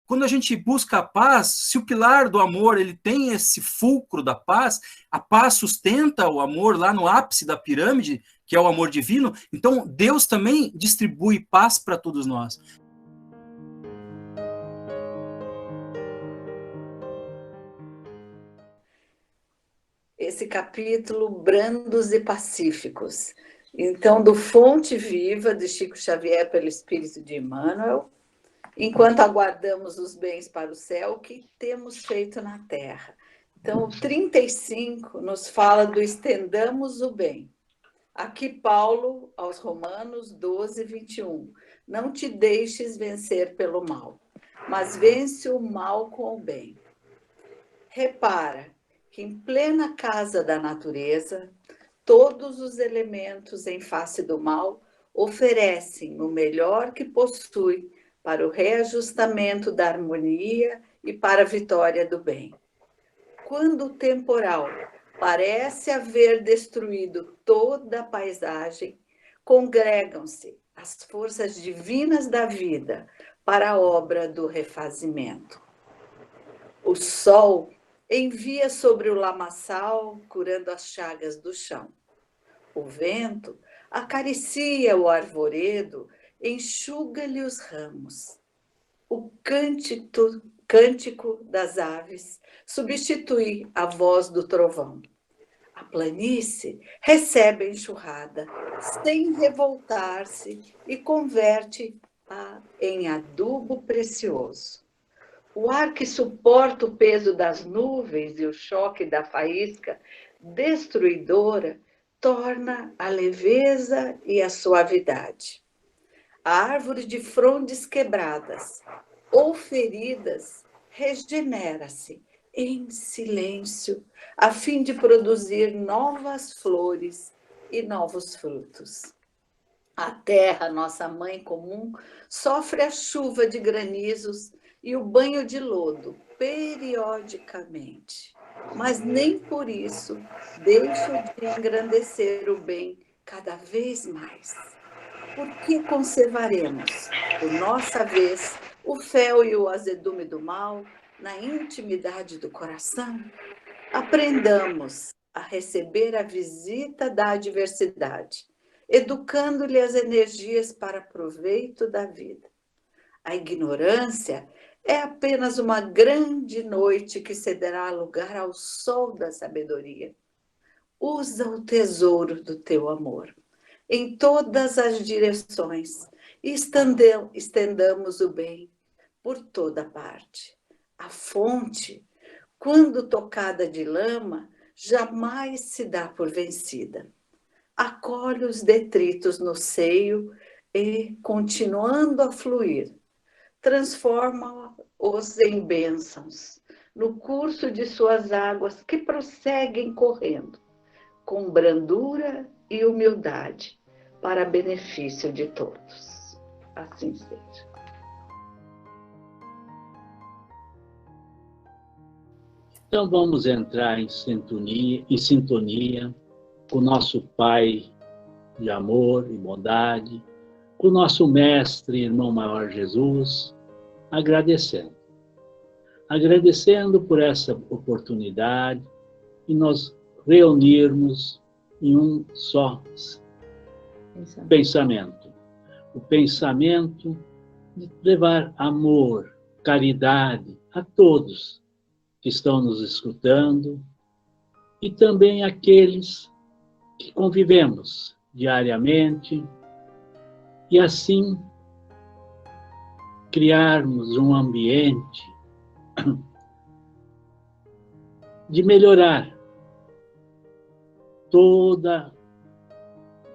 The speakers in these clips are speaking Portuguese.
quando a gente busca a paz, se o pilar do amor ele tem esse fulcro da paz, a paz sustenta o amor lá no ápice da pirâmide, que é o amor divino, então Deus também distribui paz para todos nós. Esse capítulo, Brandos e Pacíficos. Então, do Fonte Viva, de Chico Xavier, pelo Espírito de Emmanuel, enquanto aguardamos os bens para o céu, o que temos feito na terra? Então, o 35 nos fala do estendamos o bem. Aqui, Paulo, aos Romanos 12, 21. Não te deixes vencer pelo mal, mas vence o mal com o bem. Repara que em plena casa da natureza, todos os elementos em face do mal oferecem o melhor que possui para o reajustamento da harmonia e para a vitória do bem. Quando o temporal parece haver destruído toda a paisagem, congregam-se as forças divinas da vida para a obra do refazimento. O sol envia sobre o lamaçal, curando as chagas do chão. O vento acaricia o arvoredo, enxuga-lhe os ramos. O cântico das aves substitui a voz do trovão. A planície recebe a enxurrada, sem revoltar-se, e converte-a em adubo precioso. O ar que suporta o peso das nuvens e o choque da faísca destruidora torna a leveza e a suavidade. A árvore de frondes quebradas ou feridas regenera-se em silêncio, a fim de produzir novas flores e novos frutos. A terra, nossa mãe comum, sofre a chuva de granizos e o banho de lodo periodicamente, mas nem por isso deixa de engrandecer o bem cada vez mais. Por que conservaremos, por nossa vez, o fel e o azedume do mal na intimidade do coração? Aprendamos a receber a visita da adversidade, educando-lhe as energias para proveito da vida. A ignorância é apenas uma grande noite que cederá lugar ao sol da sabedoria. Usa o tesouro do teu amor em todas as direções e estendamos o bem por toda parte. A fonte, quando tocada de lama, jamais se dá por vencida. Acolhe os detritos no seio e, continuando a fluir, transforma-os em bênçãos no curso de suas águas que prosseguem correndo, com brandura e humildade, para benefício de todos. Assim seja. Então vamos entrar em sintonia com o nosso Pai de amor e bondade, com o nosso Mestre, Irmão Maior Jesus, agradecendo. Agradecendo por essa oportunidade e nós reunirmos em um só pensamento. O pensamento de levar amor, caridade a todos que estão nos escutando e também aqueles que convivemos diariamente e assim criarmos um ambiente de melhorar toda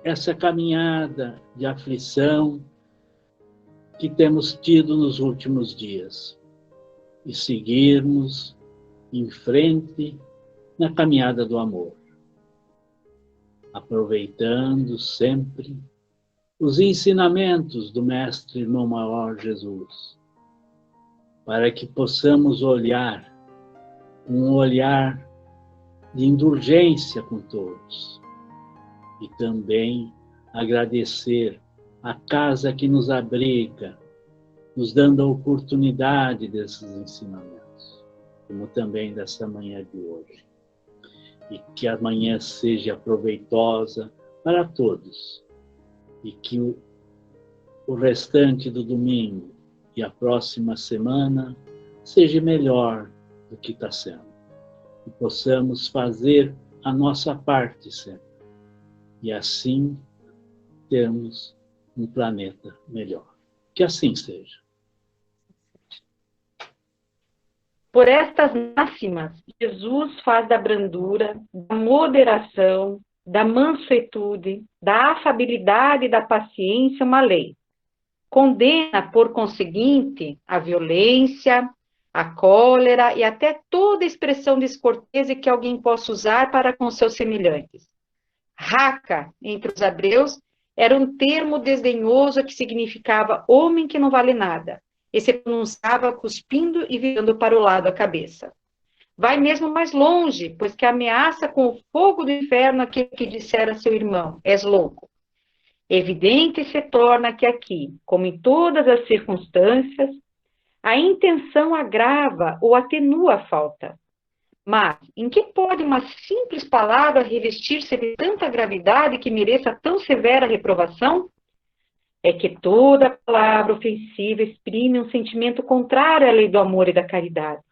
essa caminhada de aflição que temos tido nos últimos dias e seguirmos em frente na caminhada do amor, aproveitando sempre os ensinamentos do Mestre Irmão Maior Jesus, para que possamos olhar um olhar de indulgência com todos e também agradecer a casa que nos abriga nos dando a oportunidade desses ensinamentos, como também dessa manhã de hoje. E que a manhã seja proveitosa para todos, e que o restante do domingo e a próxima semana seja melhor do que está sendo. E possamos fazer a nossa parte sempre. E assim termos um planeta melhor. Que assim seja. Por estas máximas, Jesus faz da brandura, da moderação, da mansuetude, da afabilidade e da paciência uma lei. Condena, por conseguinte, a violência, a cólera e até toda expressão descortese que alguém possa usar para com seus semelhantes. Raca, entre os hebreus, era um termo desdenhoso que significava homem que não vale nada, e se pronunciava cuspindo e virando para o lado a cabeça. Vai mesmo mais longe, pois que ameaça com o fogo do inferno aquele que dissera a seu irmão, és louco. Evidente se torna que aqui, como em todas as circunstâncias, a intenção agrava ou atenua a falta. Mas, em que pode uma simples palavra revestir-se de tanta gravidade que mereça tão severa reprovação? É que toda palavra ofensiva exprime um sentimento contrário à lei do amor e da caridade,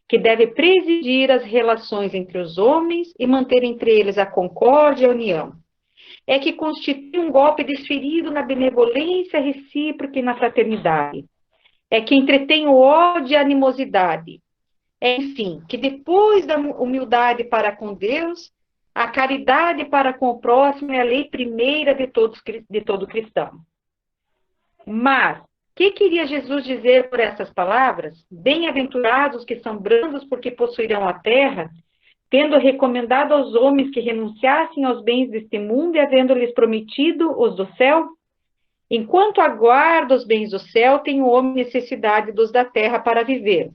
que deve presidir as relações entre os homens e manter entre eles a concórdia e a união. É que constitui um golpe desferido na benevolência recíproca e na fraternidade. É que entretém o ódio e a animosidade. É, enfim, que depois da humildade para com Deus, a caridade para com o próximo é a lei primeira de todo cristão. Mas, o que queria Jesus dizer por essas palavras? Bem-aventurados que são brandos porque possuirão a terra, tendo recomendado aos homens que renunciassem aos bens deste mundo e havendo-lhes prometido os do céu? Enquanto aguarda os bens do céu, tem o homem necessidade dos da terra para viver.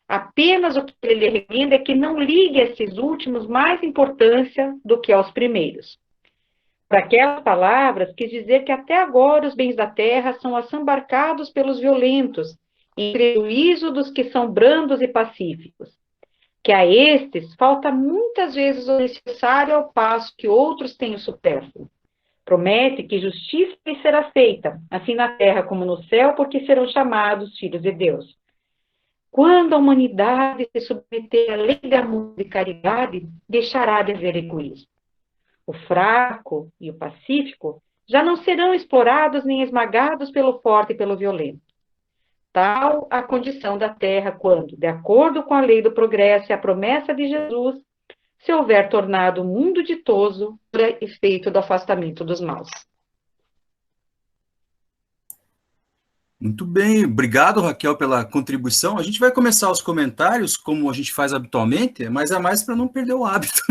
Apenas o que ele recomenda é que não ligue a esses últimos mais importância do que aos primeiros. Para aquelas palavras, quis dizer que até agora os bens da terra são assambarcados pelos violentos, em prejuízo dos que são brandos e pacíficos. Que a estes falta muitas vezes o necessário ao passo que outros têm o supérfluo. Promete que justiça lhes será feita, assim na terra como no céu, porque serão chamados filhos de Deus. Quando a humanidade se submeter à lei de amor e caridade, deixará de haver egoísmo. O fraco e o pacífico já não serão explorados nem esmagados pelo forte e pelo violento. Tal a condição da terra quando, de acordo com a lei do progresso e a promessa de Jesus, se houver tornado o mundo ditoso por efeito do afastamento dos maus. Muito bem, obrigado, Raquel, pela contribuição. A gente vai começar os comentários, como a gente faz habitualmente, mas é mais para não perder o hábito,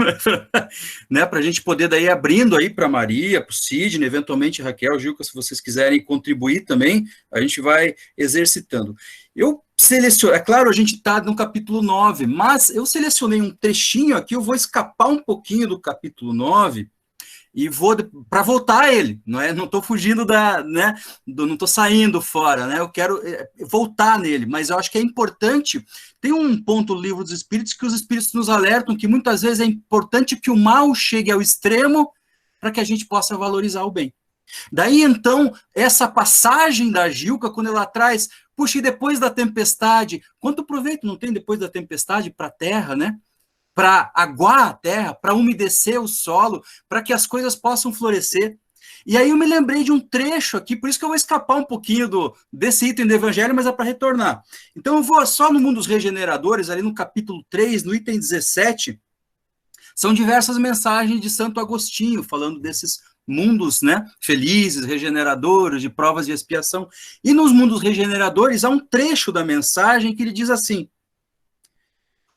né? Para a gente poder daí abrindo aí para Maria, para o Sidney, eventualmente Raquel, Gilca, se vocês quiserem contribuir também, a gente vai exercitando. Eu selecionei, é claro, a gente está no capítulo 9, mas eu selecionei um trechinho aqui, eu vou escapar um pouquinho do capítulo 9, e vou para voltar a ele, não estou fugindo não estou saindo fora, né? Eu quero voltar nele, mas eu acho que é importante. Tem um ponto no Livro dos Espíritos que os Espíritos nos alertam que muitas vezes é importante que o mal chegue ao extremo para que a gente possa valorizar o bem. Daí então essa passagem da Gilca, quando ela traz, puxa, e depois da tempestade, quanto proveito não tem depois da tempestade para a Terra, né? Para aguar a terra, para umedecer o solo, para que as coisas possam florescer. E aí eu me lembrei de um trecho aqui, por isso que eu vou escapar um pouquinho desse item do Evangelho, mas é para retornar. Então eu vou só no Mundo dos Regeneradores, ali no capítulo 3, no item 17, são diversas mensagens de Santo Agostinho, falando desses mundos, né, felizes, regeneradores, de provas de expiação. E nos Mundos Regeneradores há um trecho da mensagem que ele diz assim: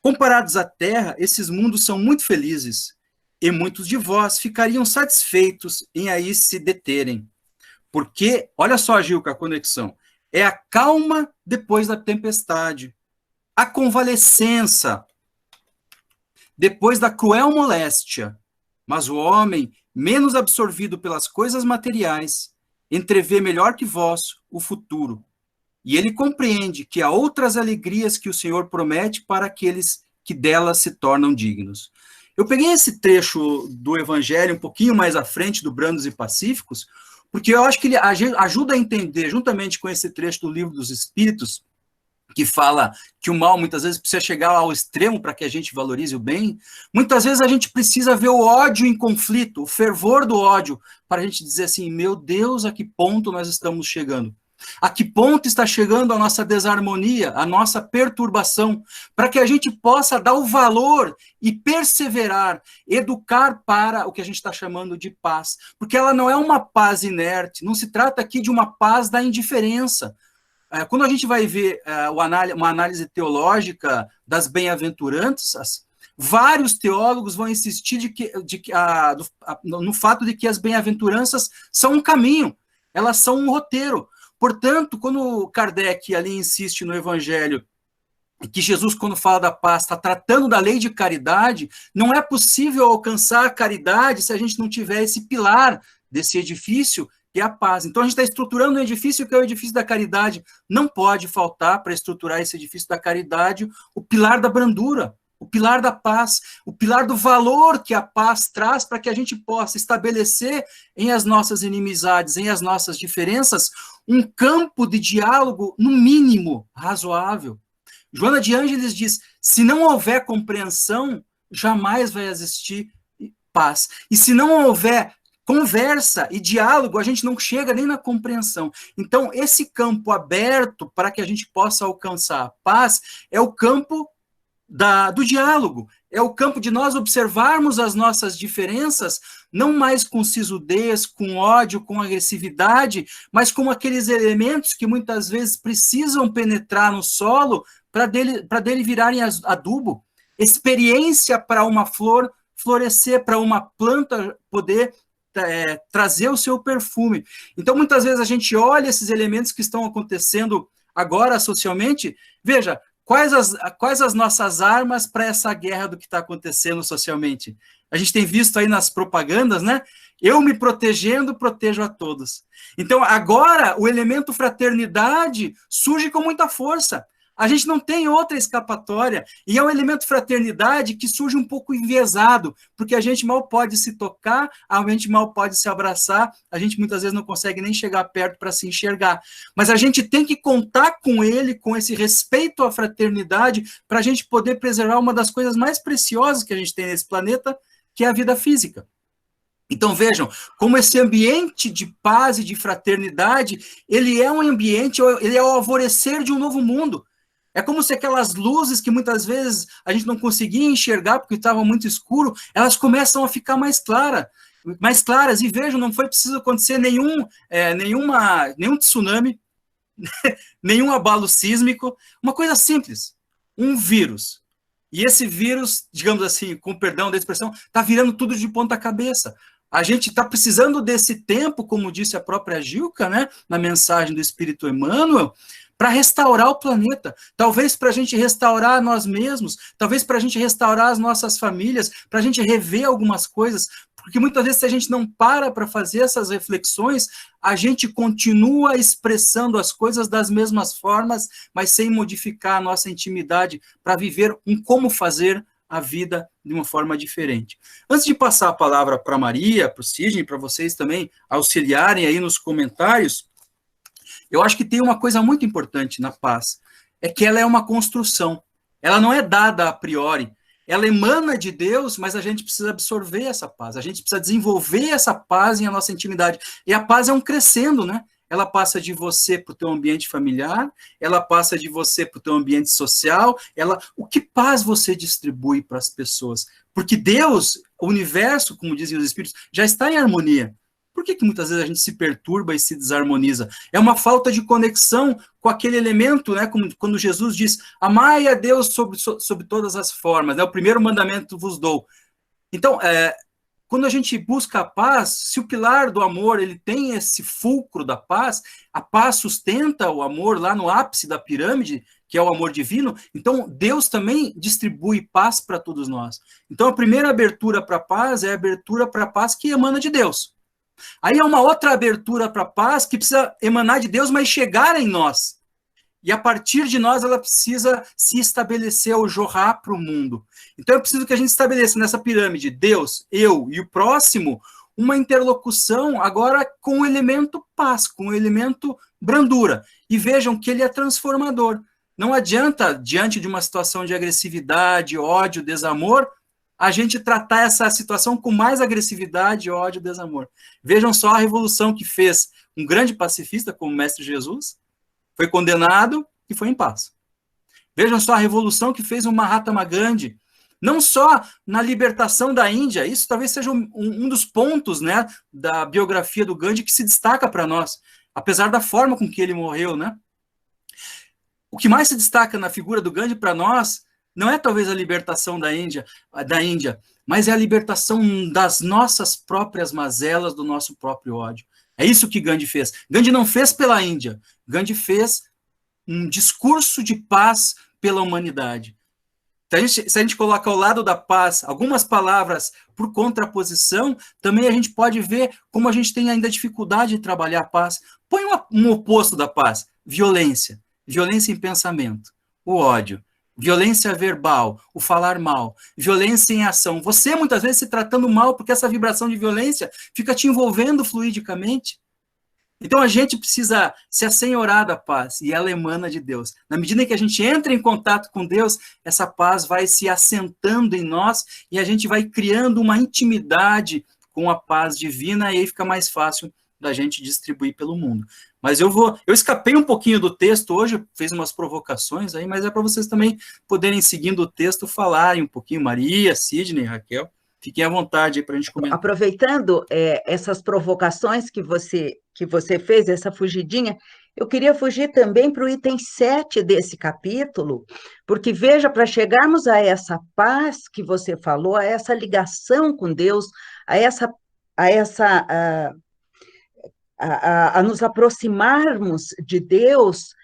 comparados à Terra, esses mundos são muito felizes, e muitos de vós ficariam satisfeitos em aí se deterem. Porque, olha só, Gilca, a conexão, é a calma depois da tempestade, a convalescença depois da cruel moléstia, mas o homem, menos absorvido pelas coisas materiais, entrevê melhor que vós o futuro, e ele compreende que há outras alegrias que o Senhor promete para aqueles que delas se tornam dignos. Eu peguei esse trecho do Evangelho um pouquinho mais à frente do Brandos e Pacíficos, porque eu acho que ele ajuda a entender, juntamente com esse trecho do Livro dos Espíritos, que fala que o mal muitas vezes precisa chegar ao extremo para que a gente valorize o bem. Muitas vezes a gente precisa ver o ódio em conflito, o fervor do ódio, para a gente dizer assim, meu Deus, a que ponto nós estamos chegando? A que ponto está chegando a nossa desarmonia, a nossa perturbação, para que a gente possa dar o valor e perseverar, educar para o que a gente está chamando de paz. Porque ela não é uma paz inerte, não se trata aqui de uma paz da indiferença. Quando a gente vai ver uma análise teológica das bem-aventuranças, vários teólogos vão insistir no fato de que as bem-aventuranças são um caminho, elas são um roteiro. Portanto, quando Kardec ali insiste no Evangelho, que Jesus, quando fala da paz, está tratando da lei de caridade, não é possível alcançar a caridade se a gente não tiver esse pilar desse edifício, que é a paz. Então, a gente está estruturando um edifício que é o edifício da caridade. Não pode faltar, para estruturar esse edifício da caridade, o pilar da brandura, o pilar da paz, o pilar do valor que a paz traz para que a gente possa estabelecer em as nossas inimizades, em as nossas diferenças, um campo de diálogo, no mínimo, razoável. Joana de Ângeles diz, se não houver compreensão, jamais vai existir paz. E se não houver conversa e diálogo, a gente não chega nem na compreensão. Então, esse campo aberto para que a gente possa alcançar a paz é o campo do diálogo, é o campo de nós observarmos as nossas diferenças, não mais com sisudez, com ódio, com agressividade, mas com aqueles elementos que muitas vezes precisam penetrar no solo para dele virarem adubo, experiência para uma flor florescer, para uma planta poder trazer o seu perfume. Então, muitas vezes a gente olha esses elementos que estão acontecendo agora socialmente, veja, quais as nossas armas para essa guerra do que está acontecendo socialmente? A gente tem visto aí nas propagandas, né? Eu me protegendo, protejo a todos. Então, agora, o elemento fraternidade surge com muita força. A gente não tem outra escapatória, e é um elemento fraternidade que surge um pouco enviesado, porque a gente mal pode se tocar, a gente mal pode se abraçar, a gente muitas vezes não consegue nem chegar perto para se enxergar. Mas a gente tem que contar com ele, com esse respeito à fraternidade, para a gente poder preservar uma das coisas mais preciosas que a gente tem nesse planeta, que é a vida física. Então, vejam, como esse ambiente de paz e de fraternidade, ele é um ambiente, ele é o alvorecer de um novo mundo. É como se aquelas luzes que muitas vezes a gente não conseguia enxergar porque estava muito escuro, elas começam a ficar mais claras. E vejam, não foi preciso acontecer nenhum tsunami, nenhum abalo sísmico, uma coisa simples, um vírus. E esse vírus, digamos assim, com perdão da expressão, está virando tudo de ponta cabeça. A gente está precisando desse tempo, como disse a própria Gilka, né, na mensagem do Espírito Emmanuel, para restaurar o planeta, talvez para a gente restaurar nós mesmos, talvez para a gente restaurar as nossas famílias, para a gente rever algumas coisas, porque muitas vezes se a gente não para fazer essas reflexões, a gente continua expressando as coisas das mesmas formas, mas sem modificar a nossa intimidade para viver um como fazer a vida de uma forma diferente. Antes de passar a palavra para Maria, para o Sidney, para vocês também auxiliarem aí nos comentários, eu acho que tem uma coisa muito importante na paz, é que ela é uma construção, ela não é dada a priori, ela emana de Deus, mas a gente precisa absorver essa paz, a gente precisa desenvolver essa paz em a nossa intimidade, e a paz é um crescendo, né? Ela passa de você para o teu ambiente familiar, ela passa de você para o teu ambiente social, o que paz você distribui para as pessoas? Porque Deus, o universo, como dizem os Espíritos, já está em harmonia. Por que muitas vezes a gente se perturba e se desarmoniza? É uma falta de conexão com aquele elemento, né? Como quando Jesus diz, amai a Deus sobre todas as formas, né? O primeiro mandamento vos dou. Então, quando a gente busca a paz, se o pilar do amor ele tem esse fulcro da paz, a paz sustenta o amor lá no ápice da pirâmide, que é o amor divino, então Deus também distribui paz para todos nós. Então a primeira abertura para a paz é a abertura para a paz que emana de Deus. Aí é uma outra abertura para a paz que precisa emanar de Deus, mas chegar em nós. e a partir de nós ela precisa se estabelecer ou jorrar para o mundo. Então eu preciso que a gente estabeleça nessa pirâmide, Deus, eu e o próximo, uma interlocução agora com o elemento paz, com o elemento brandura. E vejam que ele é transformador. Não adianta, diante de uma situação de agressividade, ódio, desamor, a gente tratar essa situação com mais agressividade, ódio, desamor. Vejam só a revolução que fez um grande pacifista como o Mestre Jesus, foi condenado e foi em paz. Vejam só a revolução que fez o Mahatma Gandhi, não só na libertação da Índia, isso talvez seja um dos pontos, né, da biografia do Gandhi que se destaca para nós, apesar da forma com que ele morreu, né? O que mais se destaca na figura do Gandhi para nós não é talvez a libertação da Índia, mas é a libertação das nossas próprias mazelas, do nosso próprio ódio. É isso que Gandhi fez. Gandhi não fez pela Índia, Gandhi fez um discurso de paz pela humanidade. Se a gente coloca ao lado da paz algumas palavras por contraposição, também a gente pode ver como a gente tem ainda dificuldade de trabalhar a paz. Põe um oposto da paz, violência. Violência em pensamento, o ódio. Violência verbal, o falar mal. Violência em ação. Você, muitas vezes, se tratando mal, porque essa vibração de violência fica te envolvendo fluidicamente. Então, a gente precisa se assenhorar da paz, e ela emana de Deus. Na medida em que a gente entra em contato com Deus, essa paz vai se assentando em nós, e a gente vai criando uma intimidade com a paz divina, e aí fica mais fácil da gente distribuir pelo mundo. Mas eu escapei um pouquinho do texto hoje, fiz umas provocações aí, mas é para vocês também poderem, seguindo o texto, falarem um pouquinho. Maria, Sidney, Raquel, fiquem à vontade aí para a gente comentar. Aproveitando essas provocações que você fez, essa fugidinha, eu queria fugir também para o item 7 desse capítulo, porque, veja, para chegarmos a essa paz que você falou, a essa ligação com Deus, a nos aproximarmos de Deus,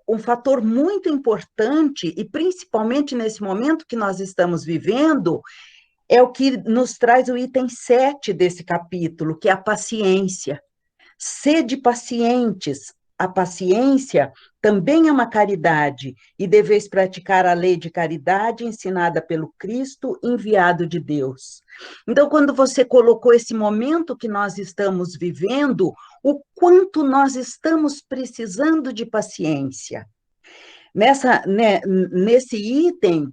um fator muito importante, e principalmente nesse momento que nós estamos vivendo, é o que nos traz o item 7 desse capítulo, que é a paciência. Sede pacientes. A paciência também é uma caridade, e deveis praticar a lei de caridade ensinada pelo Cristo, enviado de Deus. Então, quando você colocou esse momento que nós estamos vivendo, o quanto nós estamos precisando de paciência. Nesse item,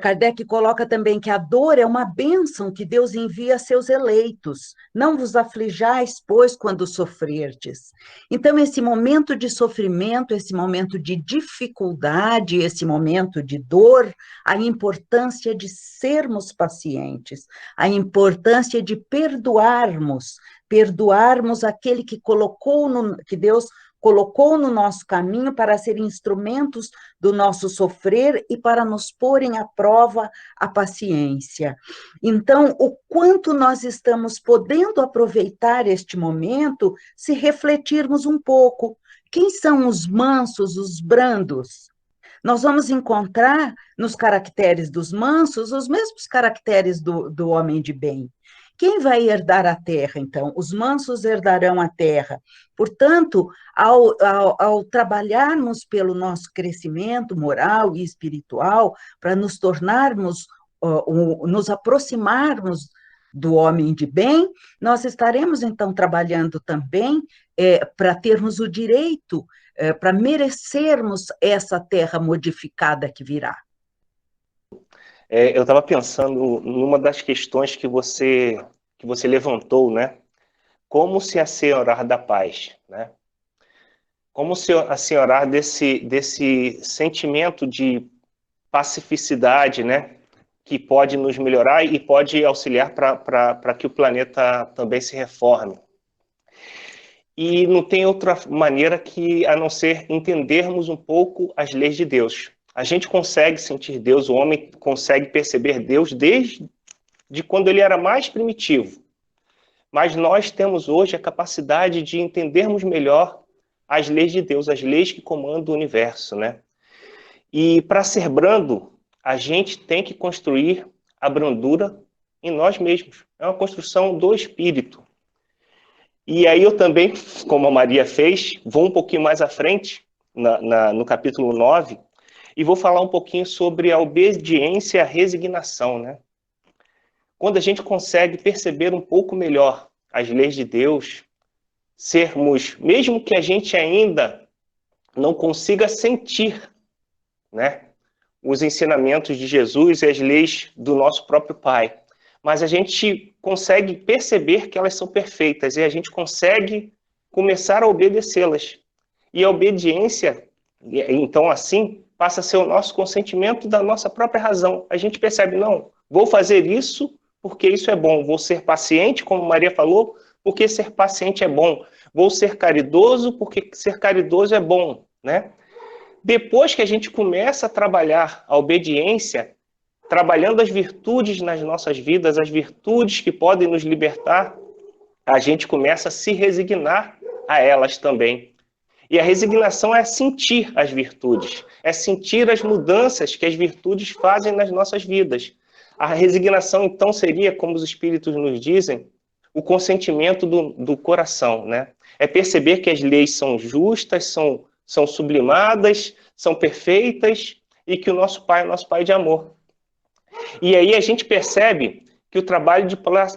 Kardec coloca também que a dor é uma bênção que Deus envia a seus eleitos. Não vos aflijais, pois, quando sofrerdes. Então, esse momento de sofrimento, esse momento de dificuldade, esse momento de dor, a importância de sermos pacientes, a importância de perdoarmos aquele que Deus colocou no nosso caminho para ser instrumentos do nosso sofrer e para nos porem à prova a paciência. Então, o quanto nós estamos podendo aproveitar este momento se refletirmos um pouco. Quem são os mansos, os brandos? Nós vamos encontrar nos caracteres dos mansos os mesmos caracteres do homem de bem. Quem vai herdar a terra, então? Os mansos herdarão a terra. Portanto, ao trabalharmos pelo nosso crescimento moral e espiritual, para nos tornarmos, nos aproximarmos do homem de bem, nós estaremos, então, trabalhando também para termos o direito, para merecermos essa terra modificada que virá. Eu estava pensando numa das questões que você levantou, né? Como se assenhorar da paz, né? Como se assenhorar desse sentimento de pacificidade, né? Que pode nos melhorar e pode auxiliar para que o planeta também se reforme. E não tem outra maneira a não ser entendermos um pouco as leis de Deus. A gente consegue sentir Deus, o homem consegue perceber Deus desde quando ele era mais primitivo. Mas nós temos hoje a capacidade de entendermos melhor as leis de Deus, as leis que comandam o universo, né? E para ser brando, a gente tem que construir a brandura em nós mesmos. É uma construção do espírito. E aí eu também, como a Maria fez, vou um pouquinho mais à frente, no capítulo 9, e vou falar um pouquinho sobre a obediência e a resignação, né? Quando a gente consegue perceber um pouco melhor as leis de Deus, sermos, mesmo que a gente ainda não consiga sentir, né, os ensinamentos de Jesus e as leis do nosso próprio Pai, mas a gente consegue perceber que elas são perfeitas e a gente consegue começar a obedecê-las. E a obediência, então assim, passa a ser o nosso consentimento da nossa própria razão. A gente percebe, não, vou fazer isso porque isso é bom. Vou ser paciente, como Maria falou, porque ser paciente é bom. Vou ser caridoso porque ser caridoso é bom, né? Depois que a gente começa a trabalhar a obediência, trabalhando as virtudes nas nossas vidas, as virtudes que podem nos libertar, a gente começa a se resignar a elas também. E a resignação é sentir as virtudes, é sentir as mudanças que as virtudes fazem nas nossas vidas. A resignação, então, seria, como os Espíritos nos dizem, o consentimento do coração, né? É perceber que as leis são justas, são sublimadas, são perfeitas e que o nosso Pai é o nosso Pai de amor. E aí a gente percebe que o trabalho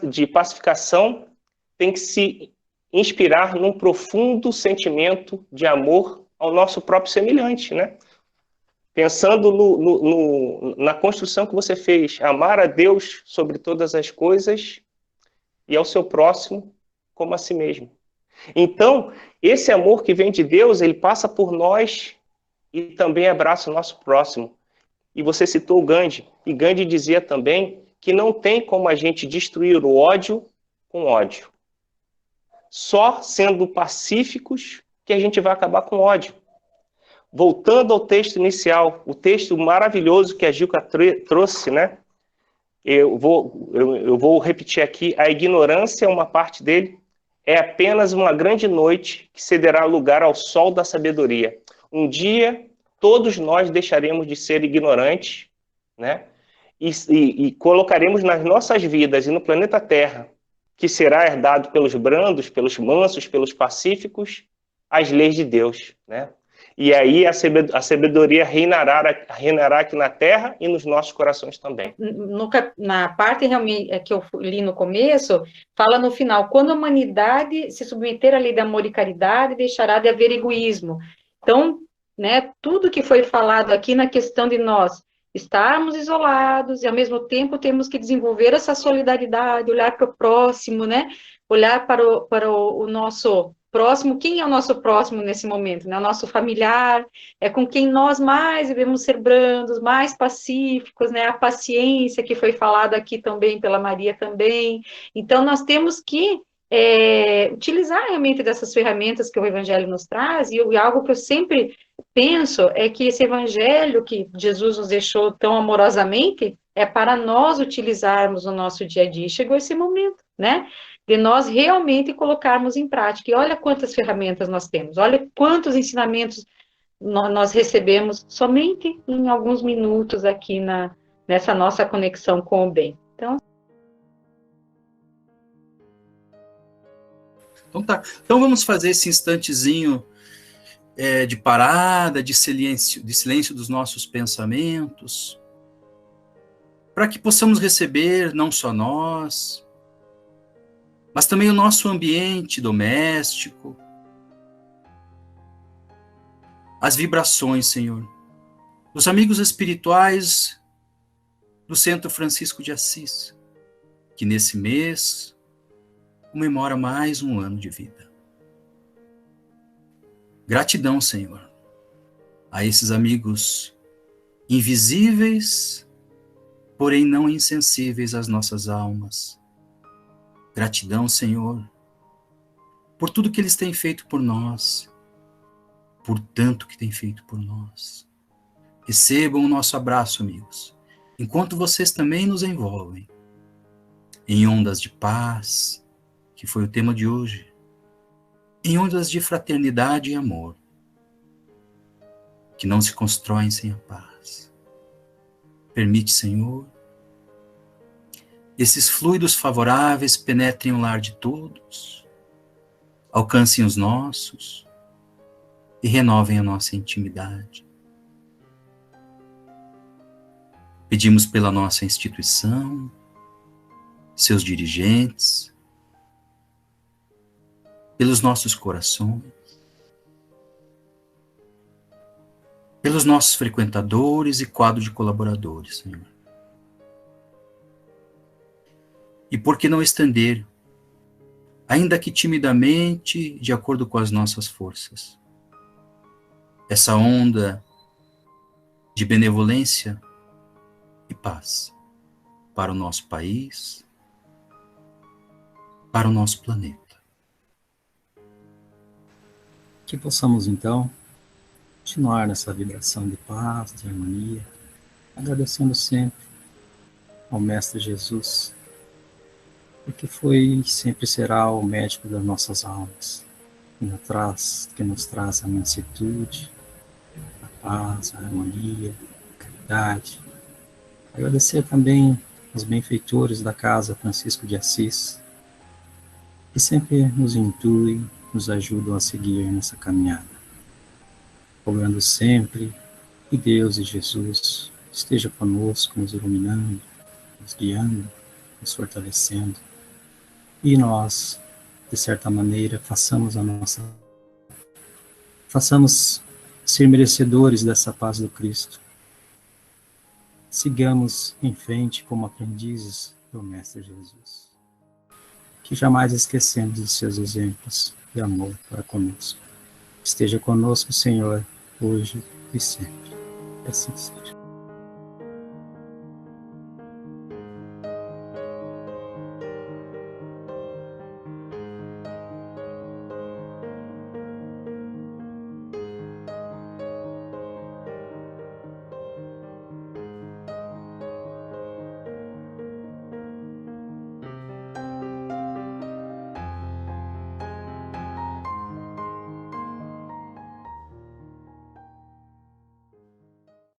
de pacificação tem que se inspirar num profundo sentimento de amor ao nosso próprio semelhante, né? Pensando na construção que você fez, amar a Deus sobre todas as coisas e ao seu próximo como a si mesmo. Então, esse amor que vem de Deus, ele passa por nós e também abraça o nosso próximo. E você citou o Gandhi, e Gandhi dizia também que não tem como a gente destruir o ódio com ódio. Só sendo pacíficos que a gente vai acabar com ódio. Voltando ao texto inicial, o texto maravilhoso que a Gilca trouxe, né? Eu vou repetir aqui, a ignorância é uma parte dele, é apenas uma grande noite que cederá lugar ao sol da sabedoria. Um dia, todos nós deixaremos de ser ignorantes, né? E colocaremos nas nossas vidas e no planeta Terra, que será herdado pelos brandos, pelos mansos, pelos pacíficos, as leis de Deus, né? E aí a sabedoria reinará aqui na Terra e nos nossos corações também. Na parte realmente que eu li no começo, fala no final, quando a humanidade se submeter à lei de amor e caridade, deixará de haver egoísmo. Então, né, tudo que foi falado aqui na questão de nós estarmos isolados e, ao mesmo tempo, temos que desenvolver essa solidariedade, olhar para o próximo, né, olhar para o nosso próximo. Quem é o nosso próximo nesse momento? Né? O nosso familiar, é com quem nós mais devemos ser brandos, mais pacíficos, né? A paciência que foi falado aqui também pela Maria também. Então, nós temos que utilizar realmente dessas ferramentas que o Evangelho nos traz, e algo que eu sempre penso é que esse Evangelho que Jesus nos deixou tão amorosamente é para nós utilizarmos no nosso dia a dia. Chegou esse momento, né? De nós realmente colocarmos em prática. E olha quantas ferramentas nós temos, olha quantos ensinamentos nós recebemos somente em alguns minutos aqui nessa nossa conexão com o bem. Então tá. Então vamos fazer esse instantezinho de parada, de silêncio dos nossos pensamentos, para que possamos receber não só nós, mas também o nosso ambiente doméstico, as vibrações, Senhor, dos amigos espirituais do Centro Francisco de Assis, que nesse mês comemora mais um ano de vida. Gratidão, Senhor, a esses amigos invisíveis, porém não insensíveis às nossas almas. Gratidão, Senhor, por tudo que eles têm feito por nós, por tanto que têm feito por nós. Recebam o nosso abraço, amigos, enquanto vocês também nos envolvem em ondas de paz, que foi o tema de hoje, em ondas de fraternidade e amor, que não se constroem sem a paz. Permite, Senhor, esses fluidos favoráveis penetrem o lar de todos alcancem os nossos e renovem a nossa intimidade. Pedimos pela nossa instituição, seus dirigentes, pelos nossos corações, pelos nossos frequentadores e quadro de colaboradores, Senhor. E por que não estender, ainda que timidamente, de acordo com as nossas forças, essa onda de benevolência e paz para o nosso país, para o nosso planeta. Que possamos, então, continuar nessa vibração de paz, de harmonia, agradecendo sempre ao Mestre Jesus, porque foi e sempre será o médico das nossas almas, que nos traz a mansuetude, a paz, a harmonia, a caridade. Agradecer também aos benfeitores da Casa Francisco de Assis, que sempre nos intuem, nos ajudam a seguir nessa caminhada. Rogando sempre que Deus e Jesus esteja conosco, nos iluminando, nos guiando, nos fortalecendo. E nós, de certa maneira, façamos ser merecedores dessa paz do Cristo. Sigamos em frente como aprendizes do Mestre Jesus. Que jamais esquecemos os seus exemplos de amor para conosco. Esteja conosco, Senhor, hoje e sempre. Que assim seja.